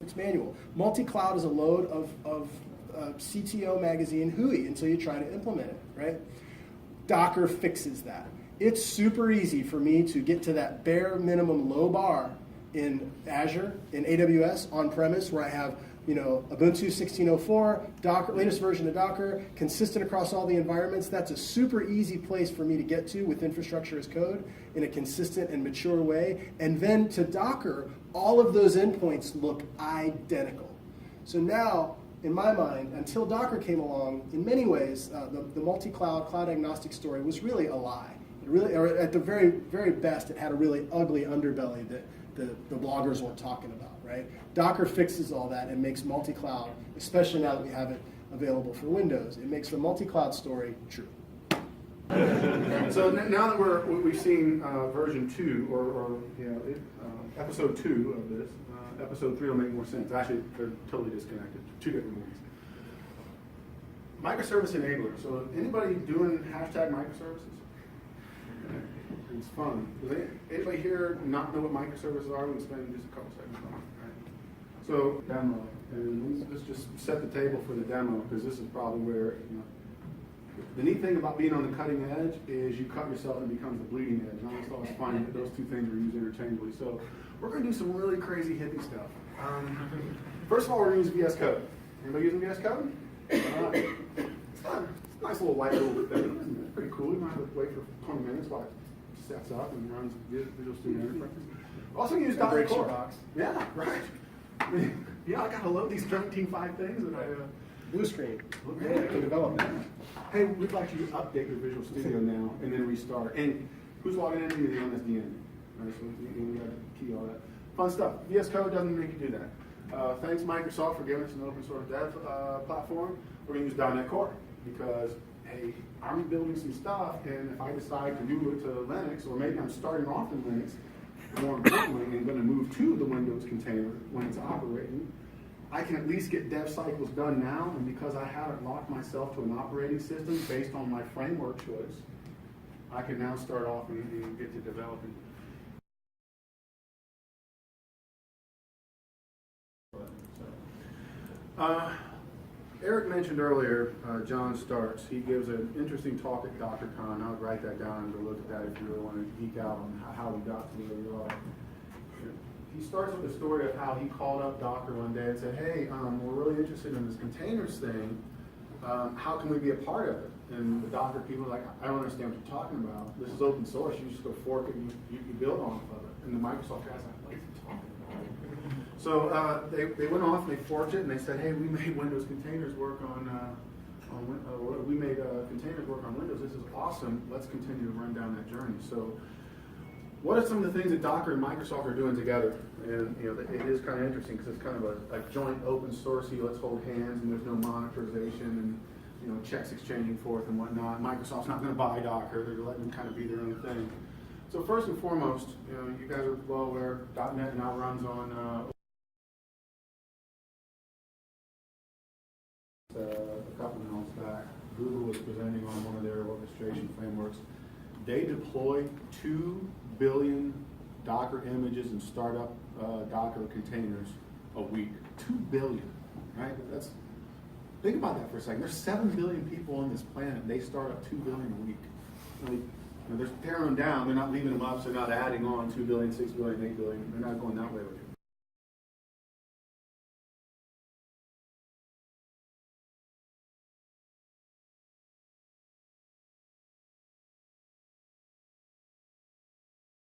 It's manual. Multi-cloud is a load of CTO magazine HUI until you try to implement it, right? Docker fixes that. It's super easy for me to get to that bare minimum low bar in Azure, in AWS, on-premise, where I have Ubuntu 16.04, Docker, latest version of Docker, consistent across all the environments. That's a super easy place for me to get to with infrastructure as code in a consistent and mature way. And then to Docker, all of those endpoints look identical. So now, in my mind, until Docker came along, in many ways, the multi-cloud, cloud agnostic story was really a lie. It really, or at the very, very best, it had a really ugly underbelly that the bloggers weren't talking about, right? Docker fixes all that and makes multi-cloud, especially now that we have it available for Windows, it makes the multi-cloud story true. So now that we've seen version 2, or episode 2 of this, episode 3 will make more sense. Actually, they're totally disconnected. Two different movies. Microservice enabler. So anybody doing hashtag microservices? It's fun. Does anybody here not know what microservices are? We can spend just a couple seconds on it. Right? So demo, and let's just set the table for the demo, because this is probably where the neat thing about being on the cutting edge is you cut yourself and it becomes the bleeding edge. And I always thought it was funny that those two things are used interchangeably. So we're going to do some really crazy hippie stuff. First of all, we're going to use VS Code. Anybody using VS Code? It's fun. It's a nice little light little thing. It's pretty cool. You might have to wait for 20 minutes while it sets up and runs Visual Studio Interface. Also use .NET Core. Yeah, right. Yeah, I got to load these 19.5 things that I... Blue screen. Yeah, I can develop that. Hey, we'd like you to update your Visual Studio now and then restart. And who's logging into the MSDN? Right, so we got to key all that. Fun stuff. VS Code doesn't make you do that. Thanks Microsoft for giving us an open source dev platform. We're going to use .NET Core because, hey, I'm building some stuff, and if I decide to move it to Linux, or maybe I'm starting off in Linux, more importantly, I'm going to move to the Windows container when it's operating, I can at least get dev cycles done now, and because I haven't locked myself to an operating system based on my framework choice, I can now start off and get to developing. Eric mentioned earlier John Starks. He gives an interesting talk at DockerCon. I would write that down and go look at that if you really want to geek out on how we got to where we are. He starts with the story of how he called up Docker one day and said, hey, we're really interested in this containers thing. How can we be a part of it? And the Docker people are like, I don't understand what you're talking about. This is open source. You just go fork it and you build off of it. And the Microsoft guys are like, what are you talking about? So they went off and they forked it and they said, hey, we made Windows containers work on we made containers work on Windows. This is awesome. Let's continue to run down that journey. So what are some of the things that Docker and Microsoft are doing together? And it is kind of interesting because it's kind of a joint open sourcey, let's hold hands, and there's no monetization and checks exchanging forth and whatnot. Microsoft's not going to buy Docker; they're letting them kind of be their own thing. So first and foremost, you guys are well aware .NET now runs on a couple of months back. Google was presenting on one of their orchestration frameworks. They deploy 2 billion Docker images and startup Docker containers a week. 2 billion, right? Think about that for a second. There's 7 billion people on this planet. They start up 2 billion a week. They're tearing them down. They're not leaving them up. So they're not adding on 2 billion, 6 billion, 8 billion. They're not going that way with it.